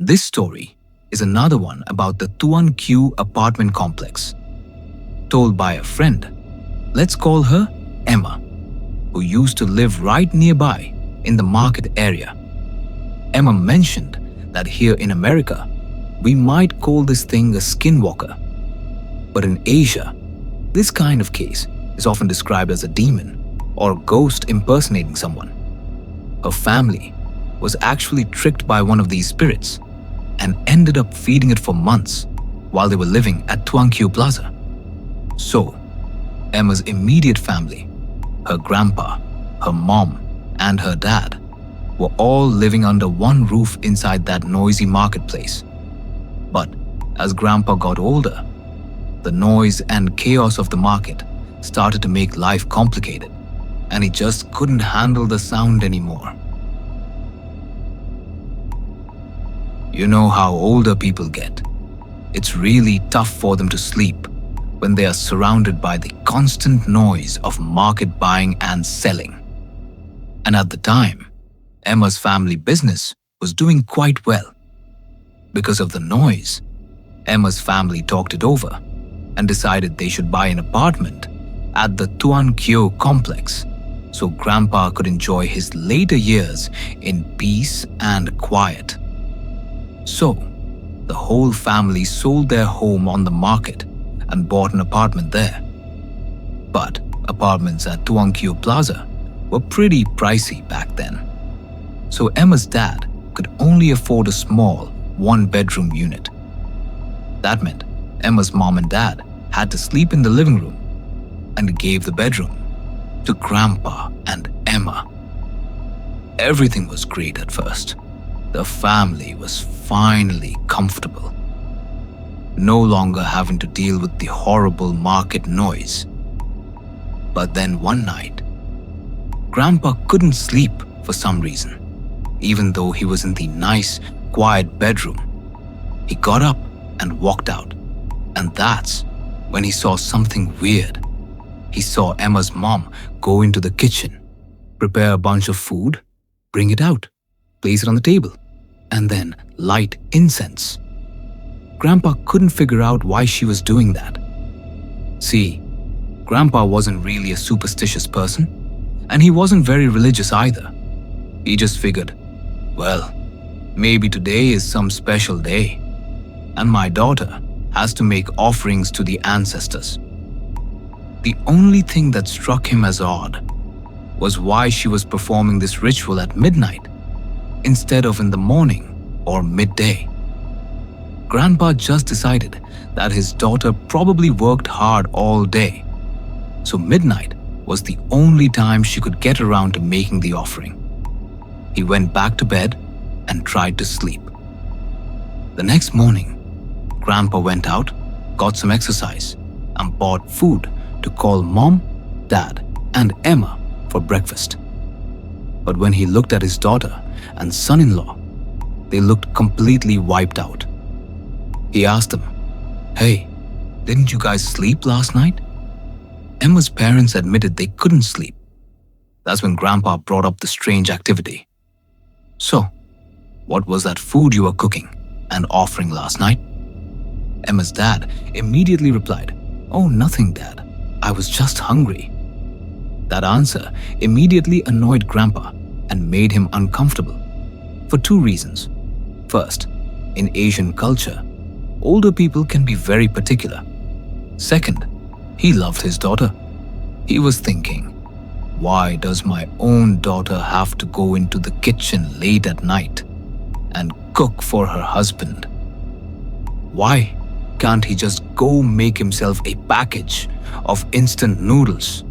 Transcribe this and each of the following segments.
This story is another one about the Thuan Kieu apartment complex, told by a friend. Let's call her Emma, who used to live right nearby in the market area. Emma mentioned that here in America, we might call this thing a skinwalker. But in Asia, this kind of case is often described as a demon or ghost impersonating someone. Her family was actually tricked by one of these spirits and ended up feeding it for months while they were living at Thuan Kieu Plaza. So, Emma's immediate family, her grandpa, her mom, and her dad, were all living under one roof inside that noisy marketplace. But as Grandpa got older, the noise and chaos of the market started to make life complicated, and he just couldn't handle the sound anymore. You know how older people get. It's really tough for them to sleep when they are surrounded by the constant noise of market buying and selling. And at the time, Emma's family business was doing quite well. Because of the noise, Emma's family talked it over and decided they should buy an apartment at the Thuan Kieu complex so Grandpa could enjoy his later years in peace and quiet. So, the whole family sold their home on the market and bought an apartment there. But apartments at Thuan Kieu Plaza were pretty pricey back then. So Emma's dad could only afford a small one-bedroom unit. That meant Emma's mom and dad had to sleep in the living room and gave the bedroom to Grandpa and Emma. Everything was great at first. The family was finally comfortable, no longer having to deal with the horrible market noise. But then one night, Grandpa couldn't sleep for some reason. Even though he was in the nice, quiet bedroom, he got up and walked out. And that's when he saw something weird. He saw Emma's mom go into the kitchen, prepare a bunch of food, bring it out, place it on the table, and then light incense. Grandpa couldn't figure out why she was doing that. See, Grandpa wasn't really a superstitious person, and he wasn't very religious either. He just figured, well, maybe today is some special day, and my daughter has to make offerings to the ancestors. The only thing that struck him as odd was why she was performing this ritual at midnight instead of in the morning or midday. Grandpa just decided that his daughter probably worked hard all day, so midnight was the only time she could get around to making the offering. He went back to bed and tried to sleep. The next morning, Grandpa went out, got some exercise, and bought food to call Mom, Dad, and Emma for breakfast. But when he looked at his daughter and son-in-law, they looked completely wiped out. He asked them, "Hey, didn't you guys sleep last night?" Emma's parents admitted they couldn't sleep. That's when Grandpa brought up the strange activity. "So, what was that food you were cooking and offering last night?" Emma's dad immediately replied, "Oh, nothing, Dad. I was just hungry." That answer immediately annoyed Grandpa and made him uncomfortable for two reasons. First, in Asian culture, older people can be very particular. Second, he loved his daughter. He was thinking, why does my own daughter have to go into the kitchen late at night and cook for her husband? Why can't he just go make himself a package of instant noodles?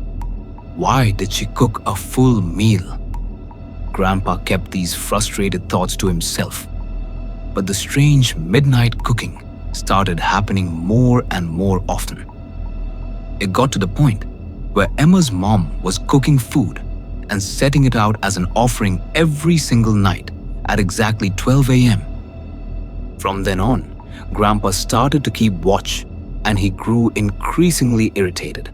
Why did she cook a full meal? Grandpa kept these frustrated thoughts to himself. But the strange midnight cooking started happening more and more often. It got to the point where Emma's mom was cooking food and setting it out as an offering every single night at exactly 12 a.m. From then on, Grandpa started to keep watch, and he grew increasingly irritated.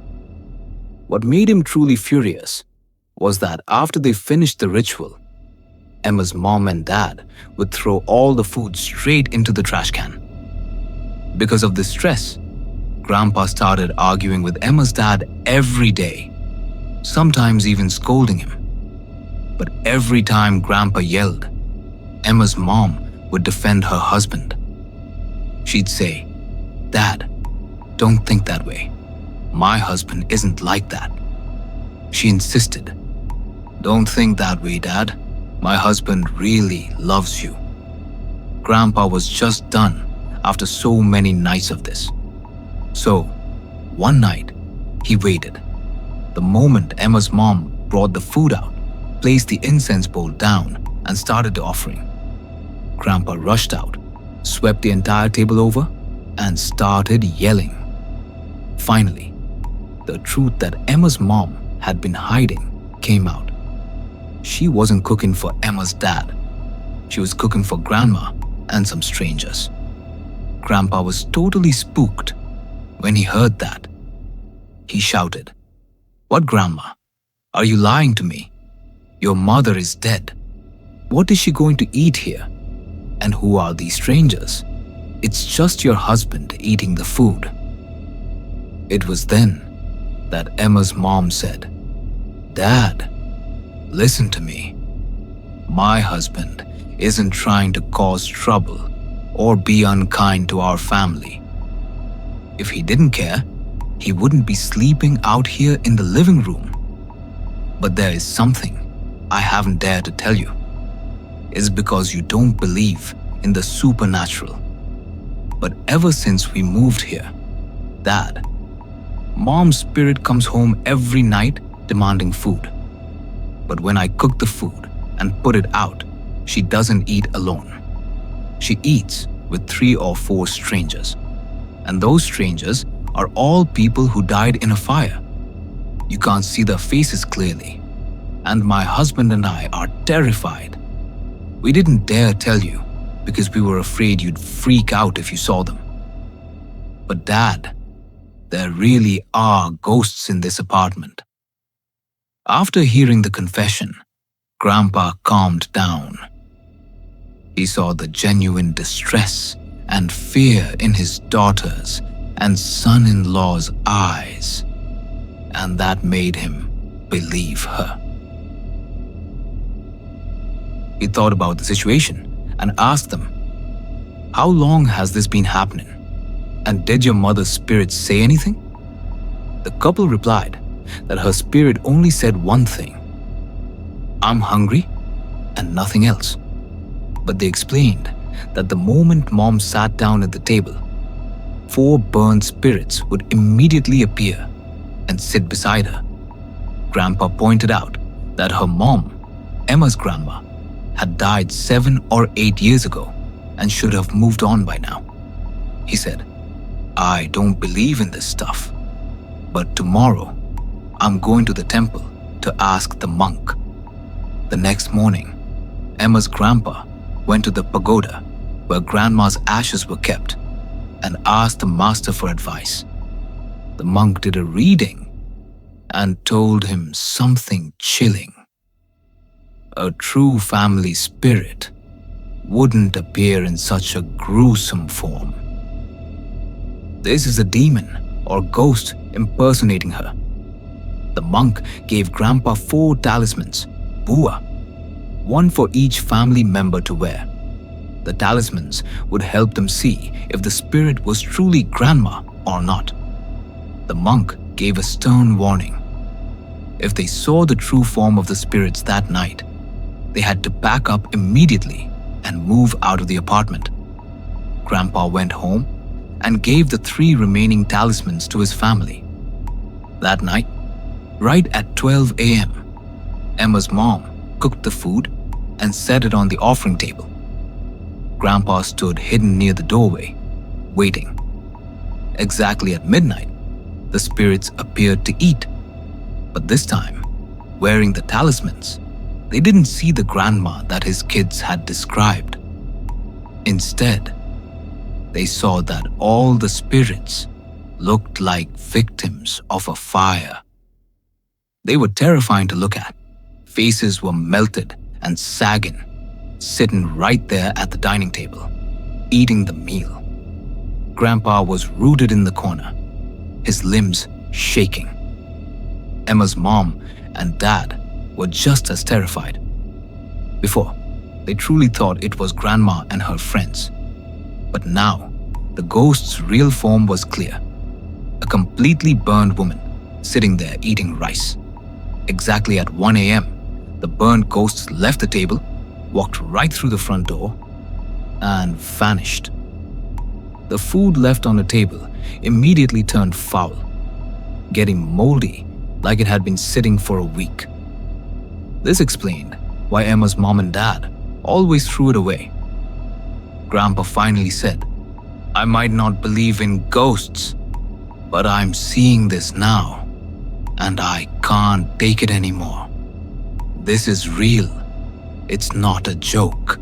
What made him truly furious was that after they finished the ritual, Emma's mom and dad would throw all the food straight into the trash can. Because of this stress, Grandpa started arguing with Emma's dad every day, sometimes even scolding him. But every time Grandpa yelled, Emma's mom would defend her husband. She'd say, "Dad, don't think that way. My husband isn't like that." She insisted, "Don't think that way, Dad. My husband really loves you." Grandpa was just done after so many nights of this. So, one night, he waited. The moment Emma's mom brought the food out, placed the incense bowl down, and started the offering, Grandpa rushed out, swept the entire table over, and started yelling. Finally, the truth that Emma's mom had been hiding came out. She wasn't cooking for Emma's dad. She was cooking for Grandma and some strangers. Grandpa was totally spooked when he heard that. He shouted, "What, Grandma? Are you lying to me? Your mother is dead. What is she going to eat here? And who are these strangers? It's just your husband eating the food." It was then that Emma's mom said, "Dad, listen to me. My husband isn't trying to cause trouble or be unkind to our family. If he didn't care, he wouldn't be sleeping out here in the living room. But there is something I haven't dared to tell you. It's because you don't believe in the supernatural. But ever since we moved here, Dad, Mom's spirit comes home every night demanding food. But when I cook the food and put it out, she doesn't eat alone. She eats with 3 or 4 strangers. And those strangers are all people who died in a fire. You can't see their faces clearly. And my husband and I are terrified. We didn't dare tell you because we were afraid you'd freak out if you saw them. But Dad, there really are ghosts in this apartment." After hearing the confession, Grandpa calmed down. He saw the genuine distress and fear in his daughter's and son-in-law's eyes, and that made him believe her. He thought about the situation and asked them, "How long has this been happening? And did your mother's spirit say anything?" The couple replied that her spirit only said one thing, "I'm hungry," and nothing else. But they explained that the moment Mom sat down at the table, 4 burned spirits would immediately appear and sit beside her. Grandpa pointed out that her mom, Emma's grandma, had died 7 or 8 years ago and should have moved on by now. He said, "I don't believe in this stuff, but tomorrow I'm going to the temple to ask the monk." The next morning, Emma's grandpa went to the pagoda where Grandma's ashes were kept and asked the master for advice. The monk did a reading and told him something chilling. A true family spirit wouldn't appear in such a gruesome form. This is a demon or ghost impersonating her. The monk gave Grandpa 4 talismans, bua, 1 for each family member to wear. The talismans would help them see if the spirit was truly Grandma or not. The monk gave a stern warning. If they saw the true form of the spirits that night, they had to pack up immediately and move out of the apartment. Grandpa went home and gave the 3 remaining talismans to his family. That night, right at 12 a.m., Emma's mom cooked the food and set it on the offering table. Grandpa stood hidden near the doorway, waiting. Exactly at midnight, the spirits appeared to eat. But this time, wearing the talismans, they didn't see the grandma that his kids had described. Instead, they saw that all the spirits looked like victims of a fire. They were terrifying to look at. Faces were melted and sagging, sitting right there at the dining table, eating the meal. Grandpa was rooted in the corner, his limbs shaking. Emma's mom and dad were just as terrified. Before, they truly thought it was Grandma and her friends. But now, the ghost's real form was clear. A completely burned woman sitting there eating rice. Exactly at 1 a.m., the burned ghost left the table, walked right through the front door, and vanished. The food left on the table immediately turned foul, getting moldy like it had been sitting for a week. This explained why Emma's mom and dad always threw it away. Grandpa finally said, "I might not believe in ghosts, but I'm seeing this now, and I can't take it anymore. This is real. It's not a joke."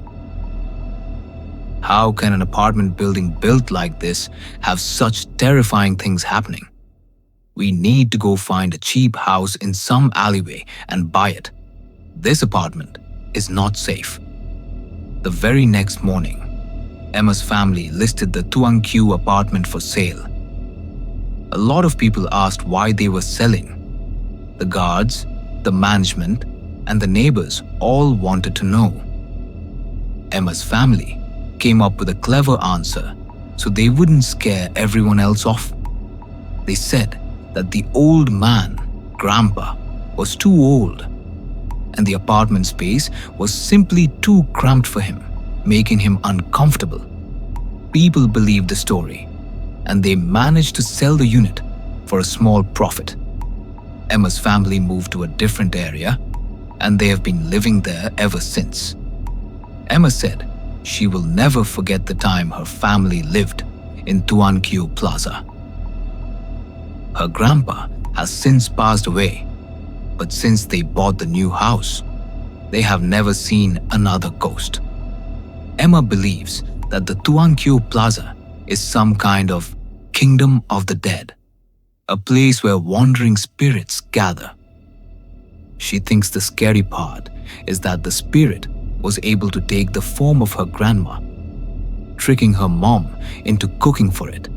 How can an apartment building built like this have such terrifying things happening? We need to go find a cheap house in some alleyway and buy it. This apartment is not safe. The very next morning, Emma's family listed the Thuan Kieu apartment for sale. A lot of people asked why they were selling. The guards, the management, and the neighbors all wanted to know. Emma's family came up with a clever answer so they wouldn't scare everyone else off. They said that the old man, Grandpa, was too old, and the apartment space was simply too cramped for him, making him uncomfortable. People believed the story, and they managed to sell the unit for a small profit. Emma's family moved to a different area, and they have been living there ever since. Emma said she will never forget the time her family lived in Thuan Kieu Plaza. Her grandpa has since passed away, but since they bought the new house, they have never seen another ghost. Emma believes that the Thuan Kieu Plaza is some kind of kingdom of the dead, a place where wandering spirits gather. She thinks the scary part is that the spirit was able to take the form of her grandma, tricking her mom into cooking for it.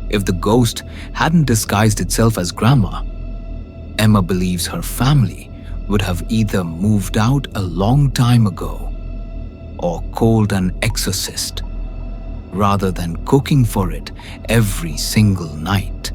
If the ghost hadn't disguised itself as grandma, Emma believes her family would have either moved out a long time ago or called an exorcist, rather than cooking for it every single night.